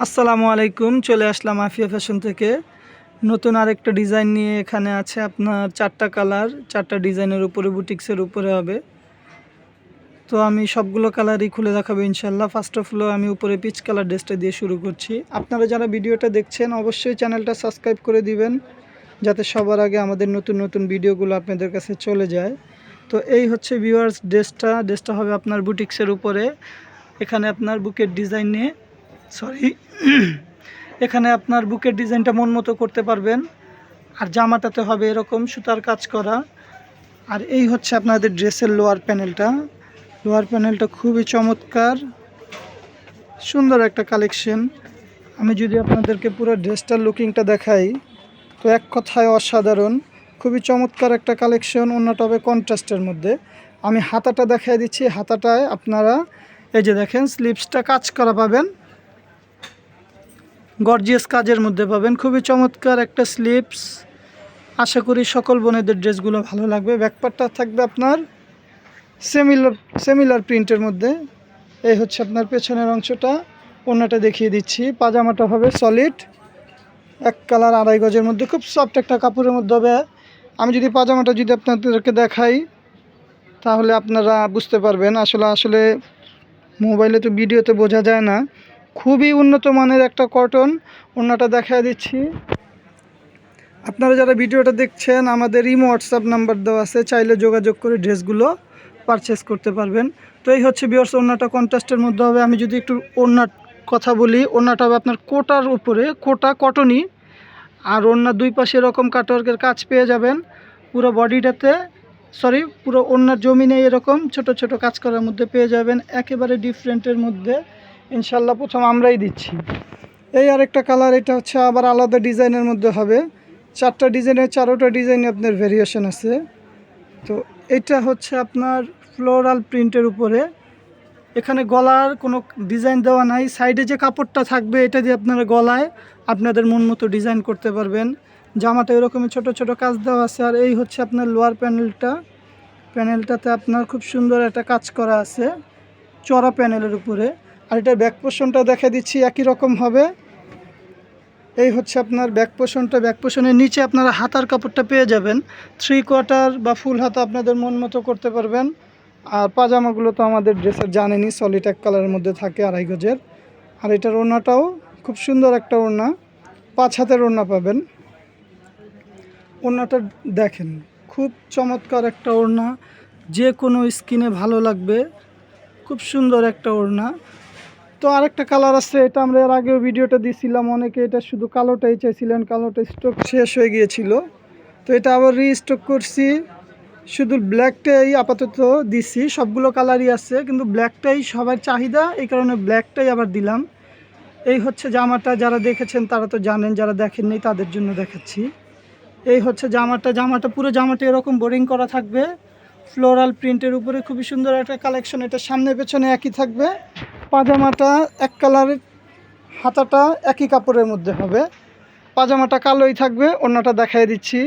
আসসালামু আলাইকুম। চলে আসলাম আফিয়া ফ্যাশন থেকে নতুন আরেকটা ডিজাইন নিয়ে। এখানে আছে আপনার 4টা কালার, 4টা ডিজাইনের উপরে, বুটিক্সের উপরে হবে। তো আমি সবগুলো কালারই খুলে দেখাবো ইনশাল্লাহ। ফার্স্ট অফ অল আমি উপরে পিচ কালার ড্রেসটা দিয়ে শুরু করছি। আপনারা যারা ভিডিওটা দেখছেন অবশ্যই চ্যানেলটা সাবস্ক্রাইব করে দিবেন, যাতে সবার আগে আমাদের নতুন নতুন ভিডিওগুলো আপনাদের কাছে চলে যায়। তো এই হচ্ছে ভিউয়ার্স ড্রেসটা হবে আপনার বুটিক্সের উপরে। এখানে আপনার বুকের ডিজাইন নিয়ে সরি এখানে আপনার বুকের ডিজাইনটা মন মতো করতে পারবেন। আর জামাটাতে হবে এরকম সুতার কাজ করা। আর এই হচ্ছে আপনাদের ড্রেসের লোয়ার প্যানেলটা খুবই চমৎকার, সুন্দর একটা কালেকশন। আমি যদি আপনাদেরকে পুরো ড্রেসটার লুকিংটা দেখাই তো এক কথায় অসাধারণ, খুবই চমৎকার একটা কালেকশন। অন্যটা হবে কন্ট্রাস্টের মধ্যে। আমি হাতাটা দেখাই দিচ্ছি। হাতাটায় আপনারা এই যে দেখেন স্লিভসটা কাজ করা পাবেন, গর্জিয়াস কাজের মধ্যে পাবেন। খুবই চমৎকার একটা স্লিভস। আশা করি সকল বোনেদের ড্রেসগুলো ভালো লাগবে। ব্যাকপার্টটা থাকবে আপনার সেমিলার প্রিন্টের মধ্যে। এই হচ্ছে আপনার পেছনের অংশটা। ওড়নাটা দেখিয়ে দিচ্ছি। পাজামাটা হবে সলিড এক কালার, 2.5 গজের মধ্যে, খুব সফট একটা কাপড়ের মধ্যে হবে। আমি যদি পাজামাটা যদি আপনাদেরকে দেখাই তাহলে আপনারা বুঝতে পারবেন। আসলে মোবাইলে তো ভিডিওতে বোঝা যায় না। খুবই উন্নত মানের একটা কটন। ওড়নাটা দেখায় দিচ্ছি। আপনারা যারা ভিডিওটা দেখছেন আমাদের ইমো হোয়াটসঅ্যাপ নাম্বার দেওয়া আছে, চাইলে যোগাযোগ করে ড্রেসগুলো পারচেস করতে পারবেন। তো এই হচ্ছে ভিউয়ার্স, ওড়নাটা কন্ট্রাস্টের মধ্যে হবে। আমি যদি একটু ওড়নার কথা বলি, ওড়নাটা হবে আপনার কোটার উপরে, কোটা কটনই। আর ওড়নার দুই পাশে এরকম কাটওয়ার্কের কাজ পেয়ে যাবেন। পুরো বডিটাতে পুরো ওড়নার জমিনে এরকম ছোট ছোট কাজ করার মধ্যে পেয়ে যাবেন, একেবারে ডিফারেন্টের মধ্যে। ইনশাল্লাহ প্রথম আমরাই দিচ্ছি। এই আরেকটা কালার, এটা হচ্ছে আবার আলাদা ডিজাইনের মধ্যে হবে। 4টা ডিজাইনের 4টা ডিজাইনে আপনার ভেরিয়েশন আছে। তো এটা হচ্ছে আপনার ফ্লোরাল প্রিন্টের উপরে। এখানে গলার কোনো ডিজাইন দেওয়া নাই। সাইডে যে কাপড়টা থাকবে এটা দিয়ে আপনারা গলায় আপনাদের মন মতো ডিজাইন করতে পারবেন। জামাটা এরকমই ছোট ছোট কাজ দেওয়া আছে। আর এই হচ্ছে আপনার লোয়ার প্যানেলটাতে আপনার খুব সুন্দর একটা কাজ করা আছে চড়া প্যানেলের উপরে। আর এটার ব্যাক পোর্শনটা দেখা দিচ্ছি, একই রকম হবে। এই হচ্ছে আপনার ব্যাক পোর্শনের নিচে আপনারা হাতার কাপড়টা পেয়ে যাবেন 3/4 বা ফুল হাতা, আপনাদের মন মতো করতে পারবেন। আর পাজামাগুলো তো আমাদের ড্রেসের জানেনই, সলিড এক কালারের মধ্যে থাকে, 2.5 গজের। আর এটার ওড়নাটাও খুব সুন্দর একটা ওড়না, 5 হাতের ওড়না পাবেন। ওড়নাটা দেখেন, খুব চমৎকার একটা ওড়না, যে কোনো স্কিনে ভালো লাগবে। খুব সুন্দর একটা ওড়না। তো আরেকটা কালার আছে, এটা আমরা এর আগেও ভিডিওটা দিয়েছিলাম। অনেকে এটা শুধু কালোটাই চাইছিলেন, কালোটা স্টক শেষ হয়ে গিয়েছিল। তো এটা আবার রিস্টক করছি, শুধু ব্ল্যাকটাই আপাতত দিছি। সবগুলো কালারই আছে কিন্তু ব্ল্যাকটাই সবার চাহিদা, এই কারণে ব্ল্যাকটাই আবার দিলাম। এই হচ্ছে জামাটা, যারা দেখেছেন তারা তো জানেন, যারা দেখেননি তাদের জন্য দেখাচ্ছি। এই হচ্ছে জামাটা পুরো জামাটা এরকম বোরিং করা থাকবে ফ্লোরাল প্রিন্টের উপরে। খুবই সুন্দর একটা কালেকশন। এটা সামনে পেছনে একই থাকবে। পাজামাটা এক কালারের, হাতাটা একই কাপড়ের মধ্যে হবে। পাজামাটা কালোই থাকবে। ওড়নাটা দেখাই দিচ্ছি।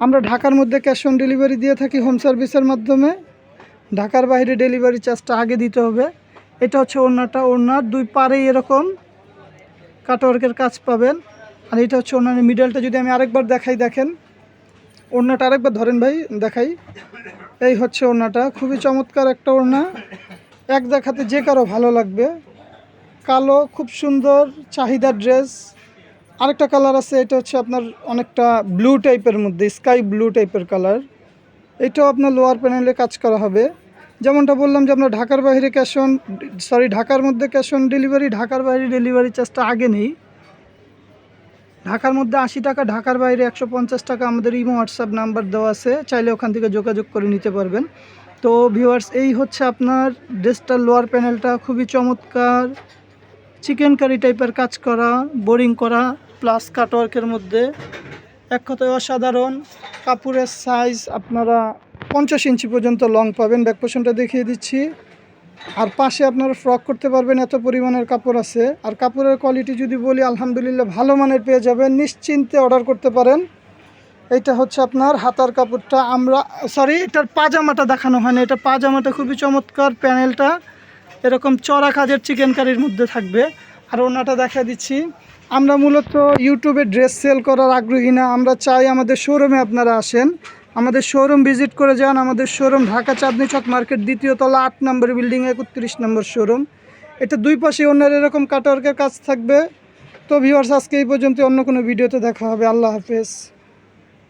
আমরা ঢাকার মধ্যে ক্যাশ অন ডেলিভারি দিয়ে থাকি হোম সার্ভিসের মাধ্যমে। ঢাকার বাইরে ডেলিভারি চার্জটা আগে দিতে হবে। এটা হচ্ছে ওড়নাটা। ওড়নার দুই পাড়েই এরকম কাটওয়ার্কের কাজ পাবেন। আর এটা হচ্ছে ওড়নার মিডলটা। যদি আমি আরেকবার দেখাই, দেখেন ওড়নাটা আরেকবার ধরেন ভাই, দেখাই। এই হচ্ছে ওড়নাটা, খুবই চমৎকার একটা ওড়না। এক দেখাতে যে কারো ভালো লাগবে। কালো, খুব সুন্দর চাহিদার ড্রেস। আরেকটা কালার আছে, এটা হচ্ছে আপনার অনেকটা ব্লু টাইপের মধ্যে, স্কাই ব্লু টাইপের কালার। এটাও আপনার লোয়ার প্যানেলে কাজ করা হবে। যেমনটা বললাম যে আমরা ঢাকার বাইরে ঢাকার মধ্যে ক্যাশ অন ডেলিভারি, ঢাকার বাইরে ডেলিভারি চার্জটা আগে নেই। ঢাকার মধ্যে 80 টাকা, ঢাকার বাইরে 150 টাকা। আমাদের ইমো হোয়াটসঅ্যাপ নাম্বার দেওয়া আছে, চাইলে ওখান থেকে যোগাযোগ করে নিতে পারবেন। তো ভিউয়ার্স, এই হচ্ছে আপনার ড্রেসটার লোয়ার প্যানেলটা, খুবই চমৎকার চিকেন কারি টাইপের কাজ করা, বোরিং করা, প্লাস কাটওয়ার্কের মধ্যে। এক কথায় অসাধারণ। কাপড়ের সাইজ আপনারা 50 ইঞ্চি পর্যন্ত লং পাবেন। ব্যাক পোর্শনটা দেখিয়ে দিচ্ছি। আর পাশে আপনারা ফ্রক করতে পারবেন, এত পরিমাণের কাপড় আছে। আর কাপড়ের কোয়ালিটি যদি বলি, আলহামদুলিল্লাহ ভালো মানের পেয়ে যাবেন, নিশ্চিন্তে অর্ডার করতে পারেন। এইটা হচ্ছে আপনার হাতার কাপড়টা। এটার পাজামাটা দেখানো হয় না। এটা পাজামাটা খুবই চমৎকার। প্যানেলটা এরকম চড়া কাজের চিকেন কারির মধ্যে থাকবে। আর ওনাটা দেখা দিচ্ছি। আমরা মূলত ইউটিউবে ড্রেস সেল করার আগ্রহী না, আমরা চাই আমাদের শোরুমে আপনারা আসেন, আমাদের শোরুম ভিজিট করে যান। আমাদের শোরুম ঢাকা চাঁদনী চক মার্কেট, 2য় তলা, 8 নম্বর বিল্ডিং, 31 নম্বর শোরুম। এটা দুই পাশে ওনার এরকম কাটওয়ার্কের কাজ থাকবে। তো ভিউয়ার্স, আজকে এই পর্যন্ত, অন্য কোনো ভিডিওতে দেখা হবে। আল্লাহ হাফেজ।